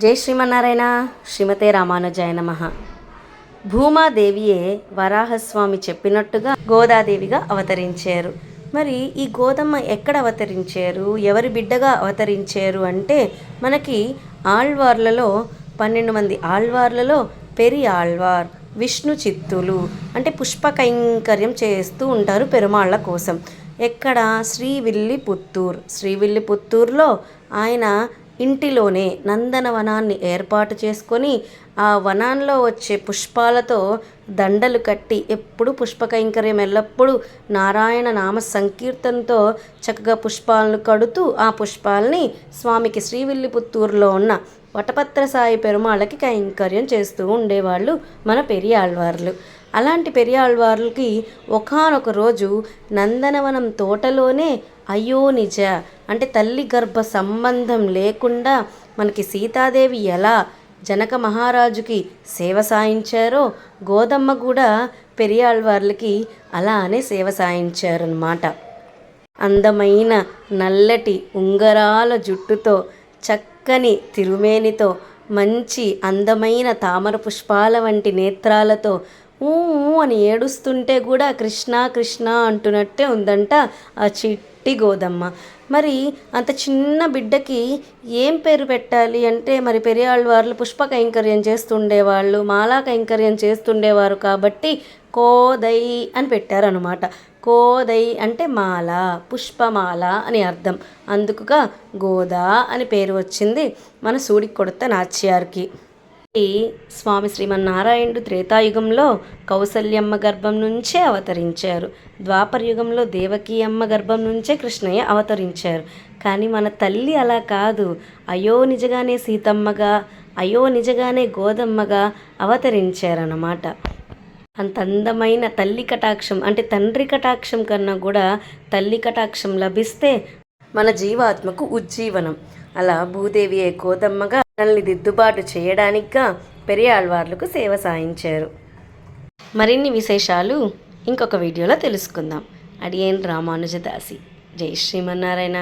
జై శ్రీమన్నారాయణ. శ్రీమతే రామానుజాయ నమః. భూమాదేవియే వరాహస్వామి చెప్పినట్టుగా గోదాదేవిగా అవతరించారు. మరి ఈ గోదమ్మ ఎక్కడ అవతరించారు, ఎవరి బిడ్డగా అవతరించారు అంటే మనకి ఆళ్వార్లలో 12 మంది ఆళ్వార్లలో పెరి ఆళ్వార్ విష్ణు చిత్తులు అంటే పుష్ప కైంకర్యం చేస్తూ ఉంటారు పెరుమాళ్ళ కోసం. ఎక్కడ? శ్రీవిల్లిపుత్తూరులో ఆయన ఇంటిలోనే నందనవనాన్ని ఏర్పాటు చేసుకొని ఆ వనాల్లో వచ్చే పుష్పాలతో దండలు కట్టి ఎప్పుడు పుష్ప కైంకర్యం ఎల్లప్పుడూ నారాయణ నామ సంకీర్తనతో చక్కగా పుష్పాలను కడుతూ ఆ పుష్పాలని స్వామికి శ్రీవిల్లిపుత్తూరులో ఉన్న వటపత్ర సాయి పెరుమాళ్ళకి కైంకర్యం చేస్తూ ఉండేవాళ్ళు మన పెరియాళ్వార్లు. అలాంటి పెరియాళ్వార్లకి ఒకానొక రోజు నందనవనం తోటలోనే అయోనిజ అంటే తల్లి గర్భ సంబంధం లేకుండా మనకి సీతాదేవి ఎలా జనక మహారాజుకి సేవ సాయించారో గోదమ్మ కూడా పెరియాళ్వార్లకి అలానే సేవ సాయించారన్నమాట. అందమైన నల్లటి ఉంగరాల జుట్టుతో చక్కని తిరుమేనితో మంచి అందమైన తామర పుష్పాల వంటి నేత్రాలతో ఊ అని ఏడుస్తుంటే కూడా కృష్ణ కృష్ణ అంటున్నట్టే ఉందంట ఆ చిట్టి గోదమ్మ. మరి అంత చిన్న బిడ్డకి ఏం పేరు పెట్టాలి అంటే మరి పెరియాళ్వార్లు పుష్ప కైంకర్యం చేస్తుండేవాళ్ళు, మాలా కైంకర్యం చేస్తుండేవారు కాబట్టి కోదై అని పెట్టారనమాట. కోదై అంటే మాల, పుష్పమాల అని అర్థం. అందుకుగా గోదా అని పేరు వచ్చింది మన సూడికొడత నాచ్యార్కి. ఈ స్వామి శ్రీమన్నారాయణుడు త్రేతాయుగంలో కౌసల్యమ్మ గర్భం నుంచే అవతరించారు. ద్వాపరయుగంలో దేవకీ అమ్మ గర్భం నుంచే కృష్ణయ్య అవతరించారు. కానీ మన తల్లి అలా కాదు. అయో నిజగానే సీతమ్మగా, అయో నిజగానే గోదమ్మగా అవతరించారన్నమాట. అంత అందమైన తల్లి కటాక్షం అంటే తండ్రి కటాక్షం కన్నా కూడా తల్లి కటాక్షం లభిస్తే మన జీవాత్మకు ఉజ్జీవనం. అలా భూదేవియే గోదమ్మగా మనల్ని దిద్దుబాటు చేయడానికిగా పెరియాళ్వార్లకు సేవ సాయించారు. మరిన్ని విశేషాలు ఇంకొక వీడియోలో తెలుసుకుందాం. అడియేన్ రామానుజదాసి. జై శ్రీమన్నారాయణ.